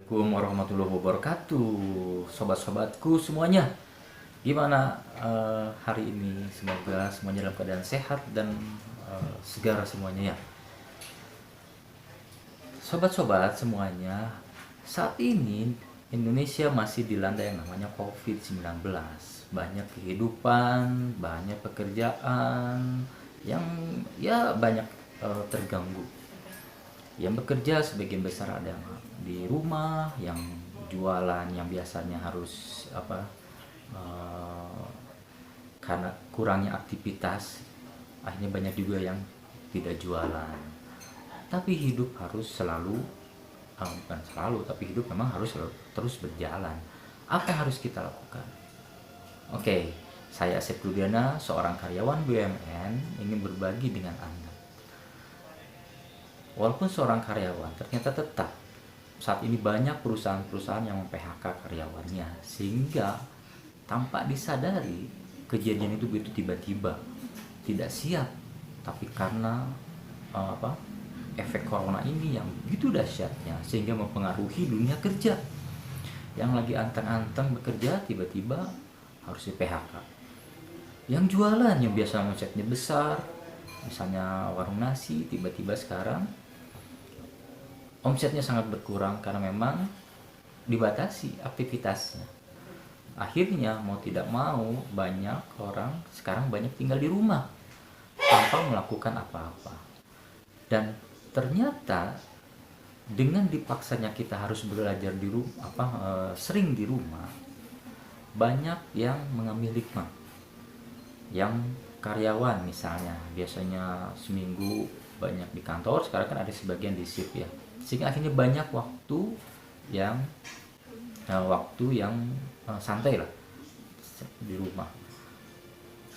Assalamualaikum warahmatullahi wabarakatuh, sobat-sobatku semuanya. Gimana hari ini? Semoga semuanya dalam keadaan sehat dan segar semuanya ya. Sobat-sobat semuanya, saat ini Indonesia masih dilanda yang namanya COVID-19. Banyak kehidupan, banyak pekerjaan yang ya banyak terganggu. Yang bekerja sebagian besar ada yang di rumah, yang jualan yang biasanya harus eh, karena kurangnya aktivitas, akhirnya banyak juga yang tidak jualan. Tapi hidup harus selalu, bukan selalu, tapi hidup memang harus terus berjalan. Apa yang harus kita lakukan? Oke, saya Asep Rudiana, seorang karyawan BUMN, ingin berbagi dengan Anda. Walaupun seorang karyawan, ternyata tetap saat ini banyak perusahaan-perusahaan yang mem-PHK karyawannya, sehingga tanpa disadari kejadian itu begitu tiba-tiba, tidak siap. Tapi karena apa, efek corona ini yang begitu dahsyatnya, sehingga mempengaruhi dunia kerja. Yang lagi anteng-anteng bekerja tiba-tiba harus di PHK. Yang jualan yang biasa omsetnya besar, misalnya warung nasi, tiba-tiba sekarang omsetnya sangat berkurang karena memang dibatasi aktivitasnya. Akhirnya mau tidak mau banyak orang sekarang banyak tinggal di rumah tanpa melakukan apa-apa. Dan ternyata dengan dipaksanya kita harus belajar di rumah, sering di rumah, banyak yang mengambil hikmah. Yang karyawan misalnya biasanya seminggu banyak di kantor, sekarang kan ada sebagian di shift ya, sehingga akhirnya banyak yang waktu yang santai lah di rumah.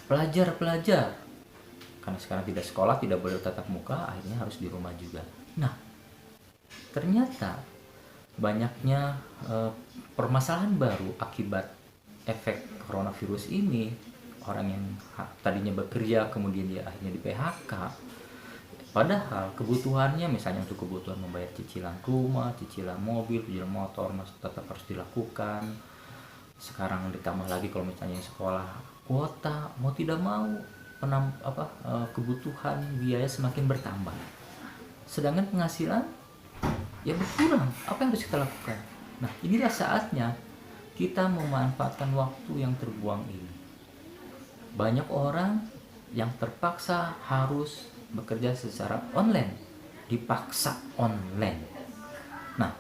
Pelajar karena sekarang tidak sekolah, tidak boleh tatap muka, akhirnya harus di rumah juga. Nah, ternyata banyaknya permasalahan baru akibat efek coronavirus ini. Orang yang tadinya bekerja kemudian dia akhirnya di PHK, padahal kebutuhannya misalnya untuk kebutuhan membayar cicilan rumah, cicilan mobil, cicilan motor masih tetap harus dilakukan. Sekarang ditambah lagi kalau misalnya sekolah, kuota mau tidak mau kebutuhan biaya semakin bertambah, sedangkan penghasilan ya berkurang. Apa yang harus kita lakukan? Nah, inilah saatnya kita memanfaatkan waktu yang terbuang ini. Banyak orang yang terpaksa harus bekerja secara online, dipaksa online. Nah,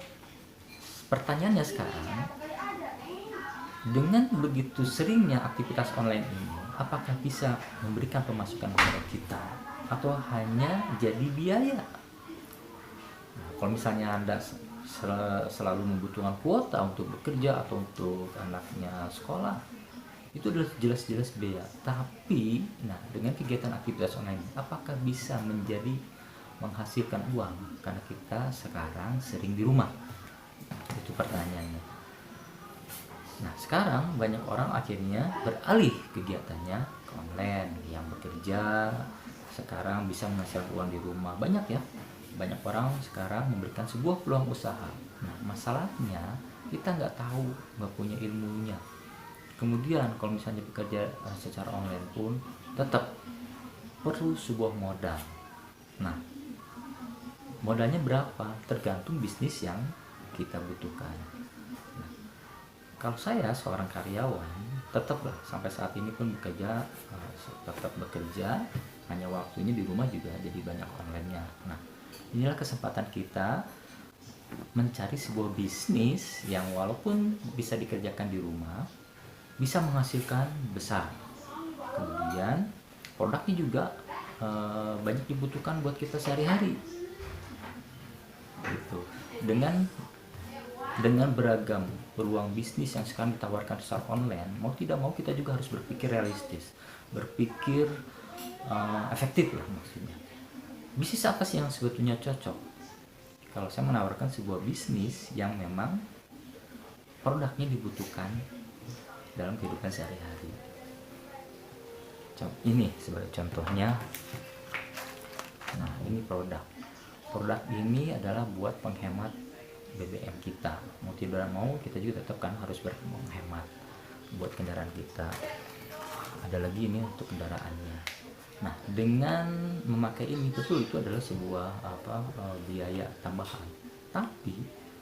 pertanyaannya sekarang, dengan begitu seringnya aktivitas online ini, apakah bisa memberikan pemasukan kepada kita atau hanya jadi biaya? Nah, kalau misalnya Anda selalu membutuhkan kuota untuk bekerja atau untuk anaknya sekolah, itu adalah jelas-jelas biaya. Tapi nah, dengan kegiatan aktivitas online, apakah bisa menjadi menghasilkan uang karena kita sekarang sering di rumah? Itu pertanyaannya. Nah, sekarang banyak orang akhirnya beralih kegiatannya ke online. Yang bekerja sekarang bisa menghasilkan uang di rumah. Banyak ya, banyak orang sekarang memberikan sebuah peluang usaha. Nah, masalahnya kita nggak tahu, nggak punya ilmunya. Kemudian kalau misalnya bekerja secara online pun tetap perlu sebuah modal. Nah, modalnya berapa? Tergantung bisnis yang kita butuhkan. Nah, kalau saya seorang karyawan, tetaplah sampai saat ini pun tetap bekerja, hanya waktunya di rumah juga jadi banyak online-nya. Nah, inilah kesempatan kita mencari sebuah bisnis yang walaupun bisa dikerjakan di rumah, bisa menghasilkan besar. Kemudian produknya juga banyak dibutuhkan buat kita sehari-hari. Gitu. Dengan beragam peluang bisnis yang sekarang ditawarkan secara online, mau tidak mau kita juga harus berpikir realistis, berpikir efektif lah maksudnya. Bisnis apa sih yang sebetulnya cocok? Kalau saya menawarkan sebuah bisnis yang memang produknya dibutuhkan dalam kehidupan sehari-hari. Ini sebagai contohnya. Nah, ini produk ini adalah buat penghemat BBM kita. Mau tidak mau kita juga tetap kan harus menghemat buat kendaraan kita. Ada lagi ini untuk kendaraannya. Nah, dengan memakai ini betul itu adalah sebuah biaya tambahan. Tapi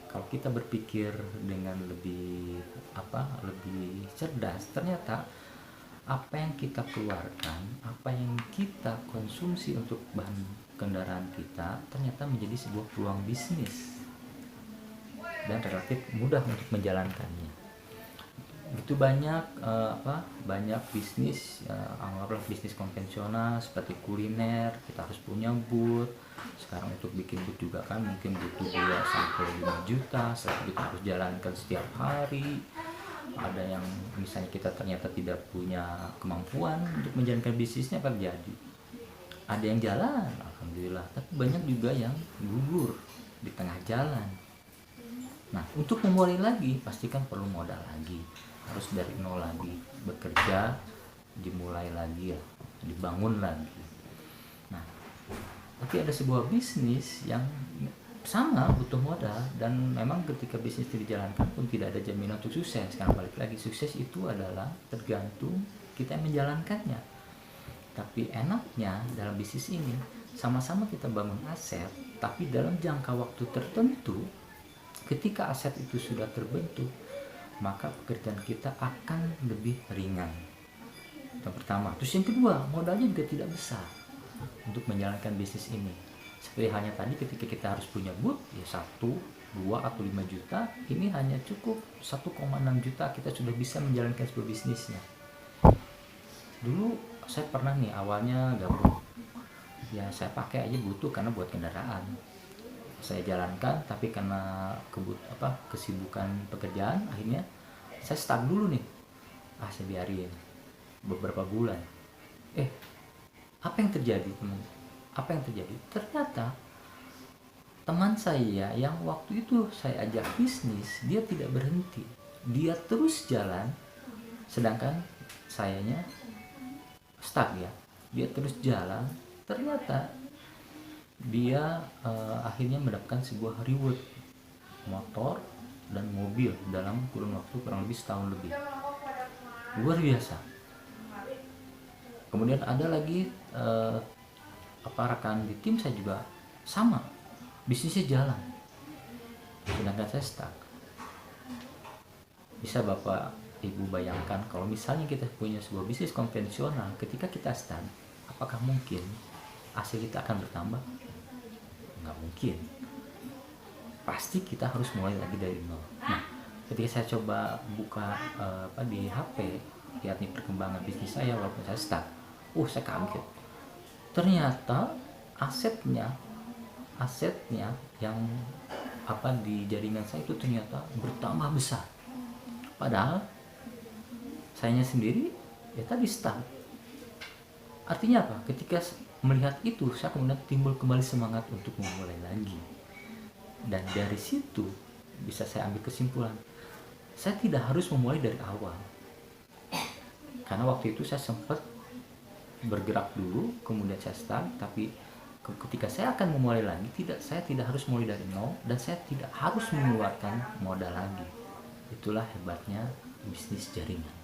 kalau kita berpikir dengan lebih cerdas, ternyata apa yang kita keluarkan, apa yang kita konsumsi untuk bahan kendaraan kita ternyata menjadi sebuah peluang bisnis dan relatif mudah untuk menjalankannya. Itu banyak banyak bisnis, anggaplah bisnis konvensional seperti kuliner, kita harus punya booth. Sekarang untuk bikin booth juga kan mungkin butuh 2 sampai 5 juta, kita harus jalankan setiap hari. Ada yang misalnya kita ternyata tidak punya kemampuan untuk menjalankan bisnisnya, apa jadi? Ada yang jalan, alhamdulillah, tapi banyak juga yang gugur di tengah jalan. Nah, untuk memulai lagi pastikan perlu modal lagi, harus dari nol lagi, bekerja, dimulai lagi ya, dibangun lagi. Nah, tapi ada sebuah bisnis yang sama butuh modal, dan memang ketika bisnis itu dijalankan pun tidak ada jaminan untuk sukses. Karena balik lagi, sukses itu adalah tergantung kita yang menjalankannya. Tapi enaknya dalam bisnis ini sama-sama kita bangun aset, tapi dalam jangka waktu tertentu. Ketika aset itu sudah terbentuk, maka pekerjaan kita akan lebih ringan. Yang pertama. Terus yang kedua, modalnya juga tidak besar untuk menjalankan bisnis ini. Seperti hanya tadi ketika kita harus punya booth, ya 1, 2, atau 5 juta, ini hanya cukup 1,6 juta kita sudah bisa menjalankan sebuah bisnisnya. Dulu saya pernah nih awalnya gabung, ya saya pakai aja butuh karena buat kendaraan. Saya jalankan, tapi karena kesibukan pekerjaan, akhirnya saya start dulu nih. Saya biarin beberapa bulan. Apa yang terjadi teman? Apa yang terjadi? Ternyata teman saya yang waktu itu saya ajak bisnis, dia tidak berhenti, dia terus jalan, sedangkan sayanya stuck ya. Dia terus jalan, ternyata dia akhirnya mendapatkan sebuah reward, motor dan mobil dalam kurun waktu kurang lebih setahun lebih. Luar biasa. Kemudian ada lagi rekan di tim saya juga sama, bisnisnya jalan, sedangkan saya stuck. Bisa Bapak Ibu bayangkan kalau misalnya kita punya sebuah bisnis konvensional, ketika kita stuck, apakah mungkin hasil kita akan bertambah? Nggak mungkin. Pasti kita harus mulai lagi dari nol. Nah, ketika saya coba buka di HP, lihat nih perkembangan bisnis saya walaupun saya stuck, saya kaget. Ternyata asetnya yang di jaringan saya itu ternyata bertambah besar. Padahal sayanya sendiri ya tadi stuck. Artinya apa? Ketika melihat itu, saya kemudian timbul kembali semangat untuk memulai lagi. Dan dari situ bisa saya ambil kesimpulan, saya tidak harus memulai dari awal. Karena waktu itu saya sempat bergerak dulu, kemudian saya stuck, tapi ketika saya akan memulai lagi, saya tidak harus mulai dari nol, dan saya tidak harus mengeluarkan modal lagi. Itulah hebatnya bisnis jaringan.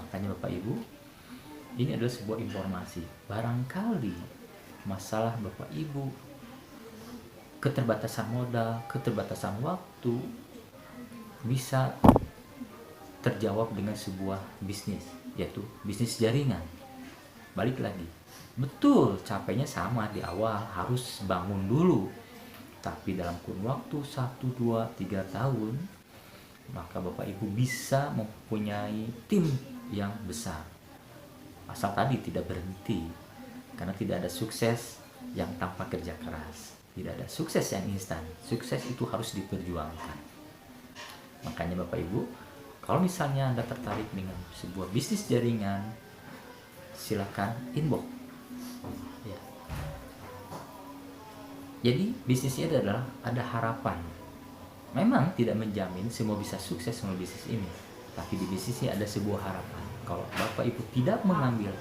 Makanya Bapak Ibu, ini adalah sebuah informasi. Barangkali masalah Bapak Ibu, keterbatasan modal, keterbatasan waktu, bisa terjawab dengan sebuah bisnis, yaitu bisnis jaringan. Balik lagi, betul capeknya sama di awal, harus bangun dulu, tapi dalam kurun waktu 1, 2, 3 tahun, maka Bapak Ibu bisa mempunyai tim yang besar. Asal tadi tidak berhenti, karena tidak ada sukses yang tanpa kerja keras, tidak ada sukses yang instan. Sukses itu harus diperjuangkan. Makanya Bapak Ibu, kalau misalnya Anda tertarik dengan sebuah bisnis jaringan, silakan inbox ya. Jadi bisnisnya adalah ada harapan. Memang tidak menjamin semua bisa sukses semua bisnis ini, tapi di bisnisnya ada sebuah harapan. Kalau Bapak Ibu tidak mengambil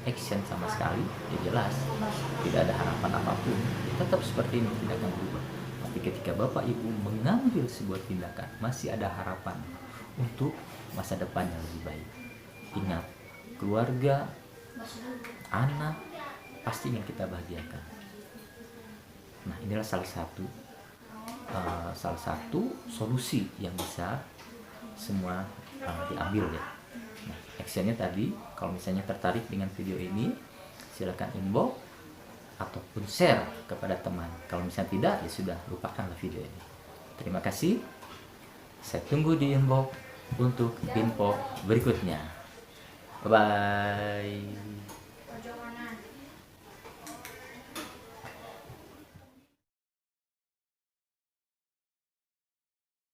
action sama sekali, ya jelas tidak ada harapan apapun, tetap seperti ini, tidak akan berubah. Tapi ketika Bapak Ibu mengambil sebuah tindakan, masih ada harapan untuk masa depan yang lebih baik. Ingat, keluarga, anak, pasti ingin kita bahagiakan. Nah, inilah salah satu solusi yang bisa semua diambil ya. Nah, actionnya tadi, kalau misalnya tertarik dengan video ini, silakan inbox ataupun share kepada teman. Kalau misalnya tidak, ya sudah, lupakanlah video ini. Terima kasih. Saya tunggu di inbox untuk info berikutnya. Bye bye.